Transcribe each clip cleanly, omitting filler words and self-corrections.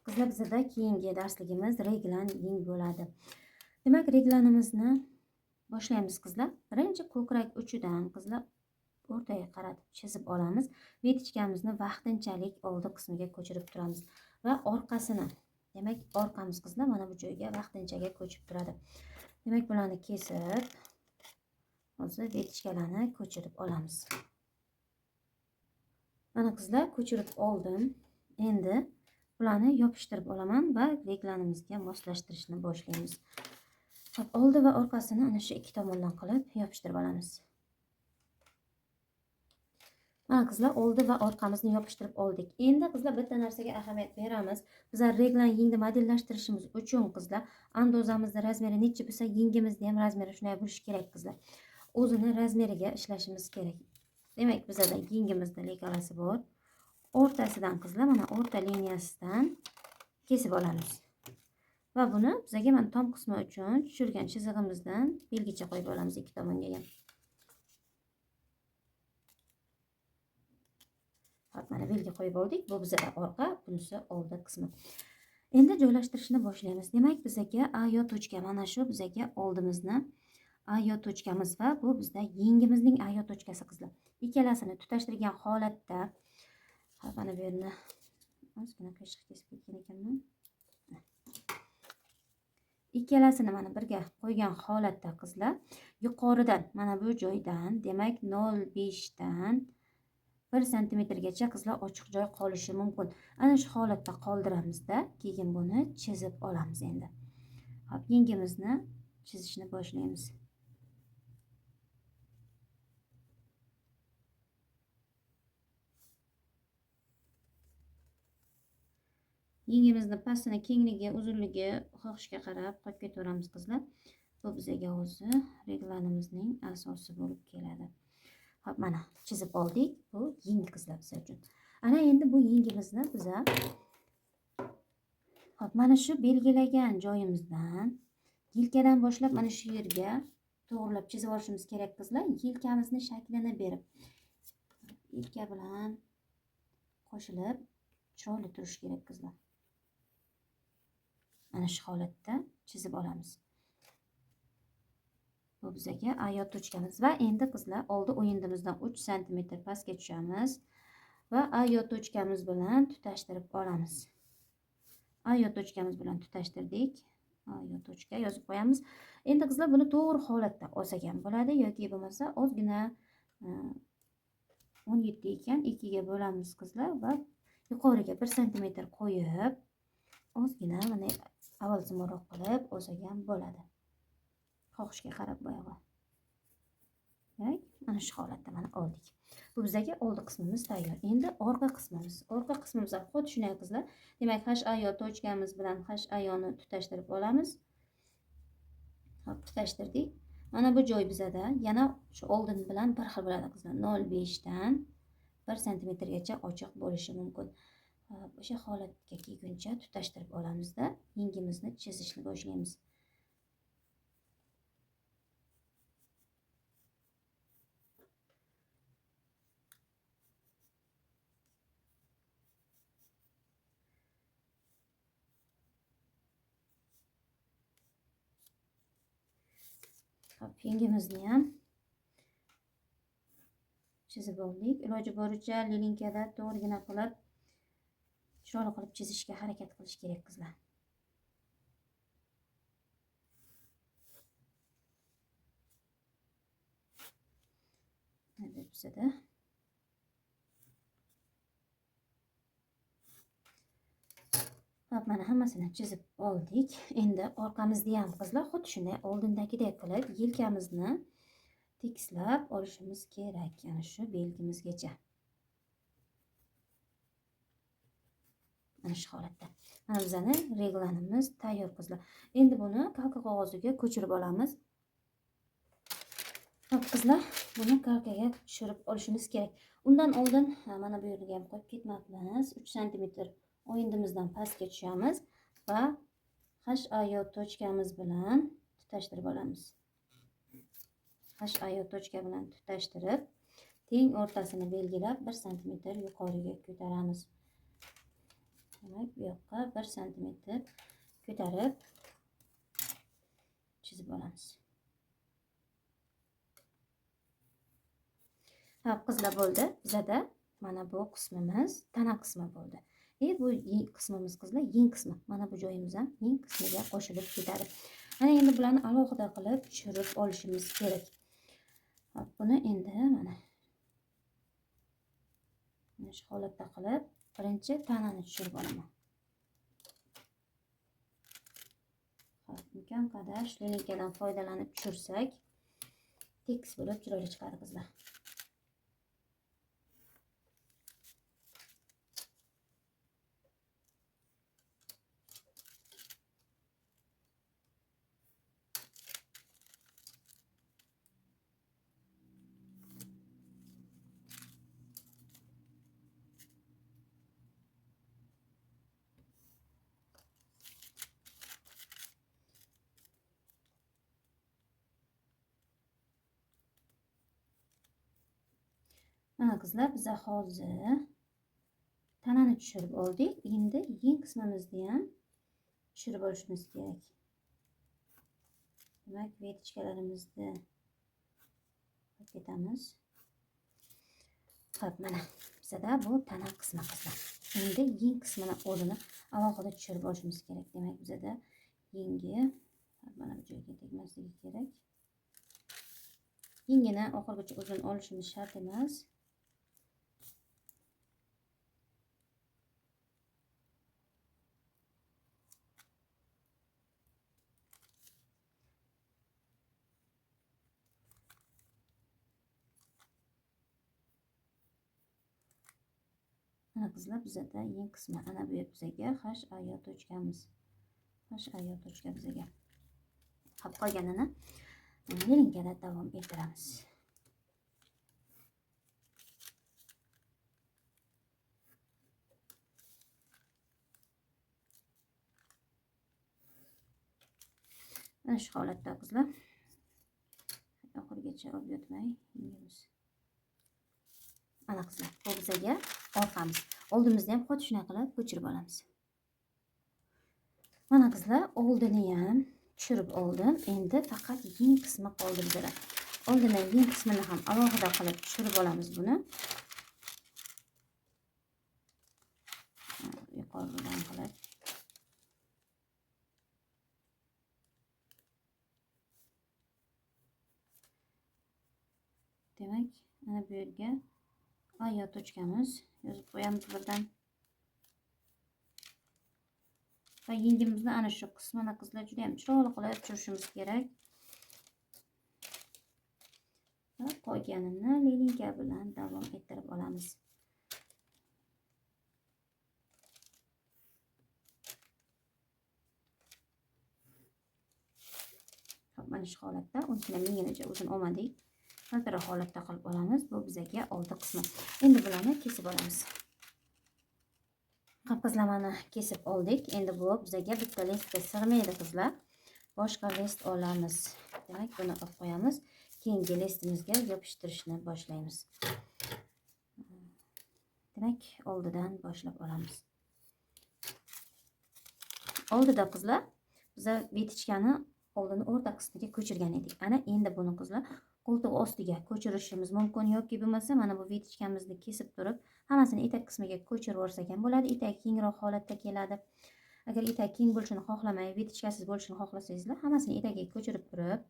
Qizlar, bizda keyingi darsligimiz reglaning bo'ladi. Demak, reglanimizni boshlaymiz qizlar. Birinchi ko'krak uchidan qizlar o'rtaga qaratib chizib olamiz. Vetichkamizni vaqtinchalik oldi qismiga ko'chirib turamiz va orqasini, demak, orqamiz qizlar mana bu joyga vaqtinchaga ko'chib turadi. Demak, bularni kesib, hozir vetichkalarni ko'chirib olamiz. Mana qizlar, ko'chirib oldim. Endi bularni yopishtirib olaman va reglanimizga moslashtirishni boshlaymiz. Oldi va orqasini ana shu ikki tomondan qilib yopishtirib olamiz. Mana qizlar, oldi va orqamizni yopishtirib oldik. Endi qizlar, bitta narsaga ahamiyat beramiz. Bizlar reglan yengni modellashtirishimiz uchun qizlar, andozamizni razmeri necha bo'lsa, yengimizni ham razmeri shunday bo'lishi kerak qizlar. O'zini razmeriga ishlashimiz kerak. Demak, bizda yengimizda lekalasi bor. O'rtasidan qizlar, mana o'rta liniyasidan kesib olamiz. Va buni bizga mana tom qismi uchun tushirgan chizig'imizdan belgicha qo'yib olamiz ikki tomonga ham. Mana belgi qo'yib oldik. Bu bizda orqa, bunisi oldi qismi. Endi joylashtirishni boshlaymiz. Demak, bizga A yo tochka, mana shu bizga oldimizni A yo tochkamiz va bu bizda yengimizning A yo tochkasi qizlar. Ikkalasini tutashtirgan holatda, mana bu yerni ozgina qiyshiq kesib ketgan ekanman. Ikkalasini mana birga qo'ygan holatda qizlar, yuqoridan mana bu joydan, demak 0,5 dan 1 santimetrgacha qizlar ochiq joy qolishi mumkin. Ana shu holatda qoldiramizda, keyin buni chizib olamiz endi. Hop, yengimizni chizishni boshlaymiz. Yengimizni pastini, kengligi, uzunligi xohishga qarab qo'yib ketaveramiz qizlar. Bu bizga o'zi reglanimizning asosi bo'lib keladi. Hop, mana chizib oldik. Bu yeng qizlar biz uchun. Ana endi bu yengimizni biz hop, mana shu belgilagan joyimizdan yelkadan boshlab mana shu yerga to'g'rilab chizib olishimiz kerak qizlar. Yelkamizni shaklini berib, yelka bilan qo'shilib chiroyli turishi kerak qizlar. Mana shu holatda chizib olamiz. Bu bizga A yo tochkamiz va endi qizlar oldi o'yindimizdan 3 cm pastga tushamiz va A yo tochkamiz bilan tutashtirib olamiz. A yo tochkamiz bilan tutashtirdik. A yo tochka yozib qo'yamiz. Endi qizlar buni to'g'ri holatda olsak ham bo'ladi yoki bo'lmasa ozgina 17 ekan 2 ga bo'lamiz qizlar va yuqoriga 1 cm qo'yib ozgina mana avvalzimroq qilib olsak ham bo'ladi. Xohishga qarab boyag'i. Demak, mana shu holatda mana oldik. Bu bizga oldi qismimiz tayyor. Endi orqa qismimiz. Orqa qismimiz xuddi shunday qizlar. Demak, HA yo tochkamiz bilan HA yoni tutashtirib olamiz. Hop, tutashtirdik. Mana bu joy bizada yana shu oldin bilan bir xil bo'ladi qizlar. 0,5 dan 1 santimetrgacha ochiq bo'lishi mumkin. O'sha holatga kelguncha tutashtirib olamizda, yengimizni chizishni boshlaymiz. Hop, yengimizni ham chizib oldik. Iloji boricha linkada to'g'rigina qilib, chiroyli qilib chizishga harakat qilish kerak qizlar. Endi bizda hop, mana hammasini chizib oldik. Endi orqamizni ham qizlar xuddi shunday oldindagidek qilib yelkamizni tekislab olishimiz kerak. Yana shu belgimizgacha. Mana shu holatda. Mana bizning reglanimiz tayyor qizlar. Endi buni kalka qog'oziga ko'chirib olamiz. Hop qizlar, buni kalkaga tushirib olishimiz kerak. Undan oldin mana bu yerga ham qo'yib ketmayapmiz. 3 cm o'yindimizdan pastga tushamiz va HA yo tochkamiz bilan tutashtirib olamiz. HA yo tochka bilan tutashtirib, teng o'rtasini belgilab 1 cm yuqoriga ko'taramiz. Demak, bu yoqqa 1 santimetr ko'tarib chizib olamiz. Ha, qizlar bo'ldi. Bizada mana bu qismimiz tana qismi bo'ldi. Bu qismimiz qizlar yeng qismi. Mana bu joyimiz ham yeng qismiga qo'shilib ketadi. Mana endi bularni alohida qilib tushirib olishimiz kerak. Hop, buni endi mana shu holatda qilib birinchi tanani tushirib olaman. Hop, imkon qadar lineykadan foydalanib tushirsak, tekis bo'lib chiroyli chiqadi qizlar. Mana qizlar, biz hozir tanani tushirib oldik. Endi yeng qismimizni ham tushirib olishimiz kerak. Demak, vetichkalarimizni ketamiz. Hop, mana bizada bu tana qismi qizlar. Endi yeng qismini o'zini alohida tushirib olishimiz kerak. Demak, bizada yengi mana bu joyga tegmasligi kerak. Yengini oxirigacha uzun olishimiz shart emas. Mana qizlar, bizada yeng qismi ana bu bizga HAYO tochkamiz. HAYO tochka bizga. Hop, qolganini linkada davom ettiramiz. Mana shu holatda qizlar oxirigacha olib yotmay yengimiz. Mana qizlar, bu bizga orqamiz. Oldimizni ham xuddi shunday qilib ko'chirib olamiz. Mana qizlar, oldini ham tushirib oldim. Endi faqat yeng qismi qoldi bizda. Oldindan yeng qismini ham alohida qilib tushirib olamiz buni. Yuqoridan qilib. Demak, mana bu yerga HAYO tochkamiz yozib qo'yamiz birdan. Va yengimizni ana shu qismini qizlar juda ham chiroyli qilib tushirishimiz kerak. Va qolganini lineyka bilan davom ettirib olamiz. Hop, mana shu holatda o'zini minginacha uzun olmadik. Kaltaroq holatda qilib olamiz. Bu bizga oldi qismi. Endi bularni kesib olamiz. Qizlar, mana kesib oldik. Endi bu bizga bitta listga sig'maydi qizlar. Boshqa list olamiz. Demak, buni olib qo'yamiz. Keyingi listimizga yopishtirishni boshlaymiz. Demak, oldidan boshlab olamiz. Oldida qizlar, biz vetichkani oldini o'rta qismiga ko'chirgan edik. Ana endi buni qizlar qo'ltiq ostiga ko'chirishimiz mumkin yoki bo'lmasa mana bu vetichkamizni kesib turib, hammasini etak qismiga ko'chirib olsak ham bo'ladi. Etak kengroq holatda keladi. Agar etak keng bo'lishini xohlamay, vetichkasiz bo'lishini xohlasangizlar, hammasini etagiga ko'chirib turib,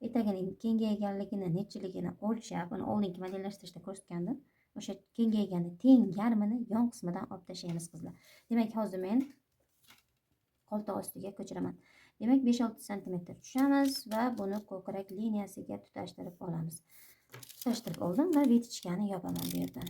etagining kengayganligini, nechiligini o'lchab, uni oldingi modellashtirishda ko'rsatgandim. O'sha kengaygani teng yarmini yon qismidan olib tashlaymiz qizlar. Demak, hozir men qo'ltiq ostiga ko'chiraman. Demak, 5-6 santimetr tushamiz va buni ko'krak liniyasiga tutashtirib olamiz. Tutashtirib oldim va vetichkani yopaman bu yerdan.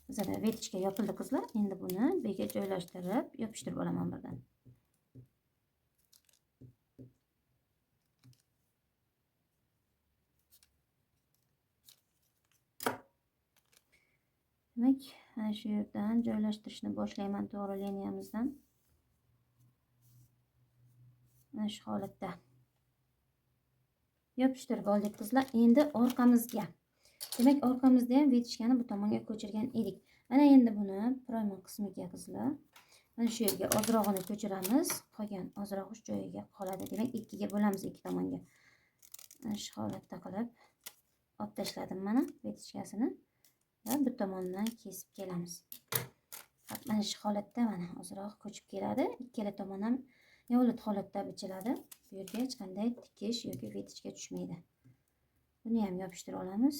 Bizda vetichka yopildi qizlar. Endi buni bega joylashtirib, yopishtirib olaman birdan. Demak, shu yerdan joylashtirishni boshlayman to'g'ri liniyamizdan. mana shu holatda yopishtirib oldik qizlar. Endi orqamizga, demak orqamizda ham vetichkani bu tomonga ko'chirgan edik. Mana endi buni primer qismiga qizlar, mana shu yerga ozrog'ini ko'chiramiz, qolgan ozroq uch joyiga qoladi. Demak ikkiga bo'lamiz, ikki tomonga. Mana shu holatda qilib olib tashladim mana vetichkasini va bu tomondan kesib kelamiz. Mana shu holatda mana ozroq ko'chib keladi. Ikkala tomon ham yo'lit holatda bichiladi. Bu yerga hech qanday tikish yoki vetichka tushmaydi. Buni ham yopishtirib olamiz.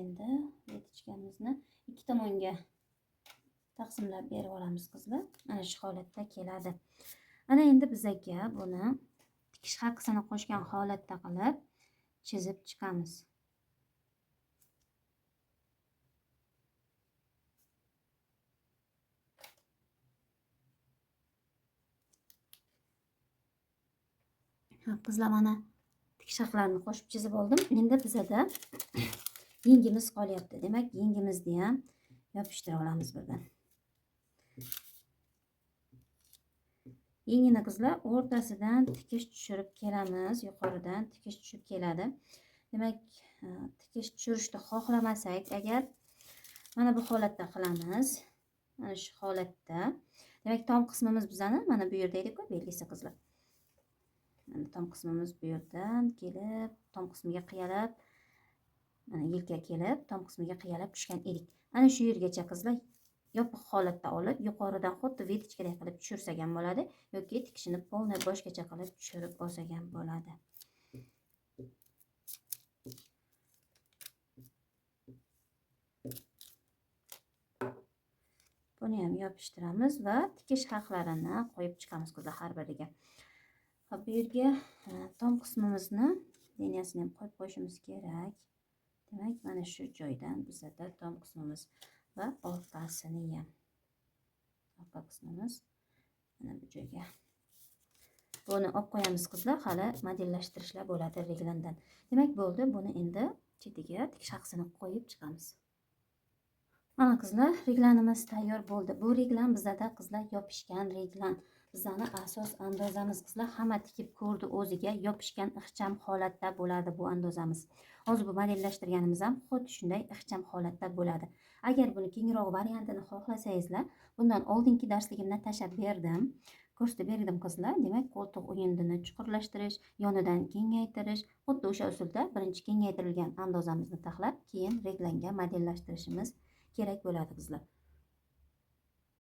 Endi vetichkamizni ikki tomonga taqsimlab berib olamiz qizlar. Mana shu holatda keladi. Ana endi bizga buni tikish haqqisini qo'shgan holatda qilib chizib chiqamiz. Qizlar mana tikish haqlarini qo'shib chizib oldim. Endi bizada yengimiz qolyapti. Demak, yengimizni ham yopishtirib olamiz birdan. Yengini qizlar o'rtasidan tikish tushirib kelamiz. Yuqoridan tikish tushib keladi. Demak, tikish tushirishni xohlamasak agar mana bu holatda qilamiz. Mana shu holatda. Demak, tom qismimiz bizani mana bu yerda edi-ku, belgisi qizlar. Mana tom qismimiz bu yerdan kelib, tom qismiga qiyalab, mana yelka kelib, tom qismiga qiyalab tushgan edik. Ana shu yergacha qizlar yopiq holatda olib, yuqoridan xuddi vetichkadek qilib tushirsak ham bo'ladi, yoki tikishini polniy boshgacha qilib tushirib olsak ham bo'ladi. Buni ham yopishtiramiz va tikish haqlarini qo'yib chiqamiz qizlar har biriga. Hop, bu yerga tom qismimizni liniyasini ham qo'yib qo'yishimiz kerak. Demak, mana shu joydan bizda tom qismimiz va orqasini ham. Orqa qismimiz mana bu joyga. Buni olib qo'yamiz qizlar, hali modellashtirishlar bo'ladi reglandan. Demak, bo'ldi. Buni endi chetiga tikish haqsini qo'yib chiqamiz. Mana qizlar, reglanimiz tayyor bo'ldi. Bu reglan bizda qizlar yopishgan reglan. Bizning asos andozamiz qizlar, hamma tikib ko'rdi o'ziga, yopishgan ixcham holatda bo'ladi bu andozamiz. Hozir bu modellashtirganimiz ham xuddi shunday ixcham holatda bo'ladi. Agar buni kengroq variantini xohlasangizlar, bundan oldingi darsligimda tashlab berdim. Ko'rsatib berdim qizlar. Demak, qo'ltiq o'yinini chuqurlashtirish, yonidan kengaytirish, xuddi o'sha usulda birinchi kengaytirilgan andozamizni taxlab, keyin reglanga modellashtirishimiz kerak bo'ladi qizlar.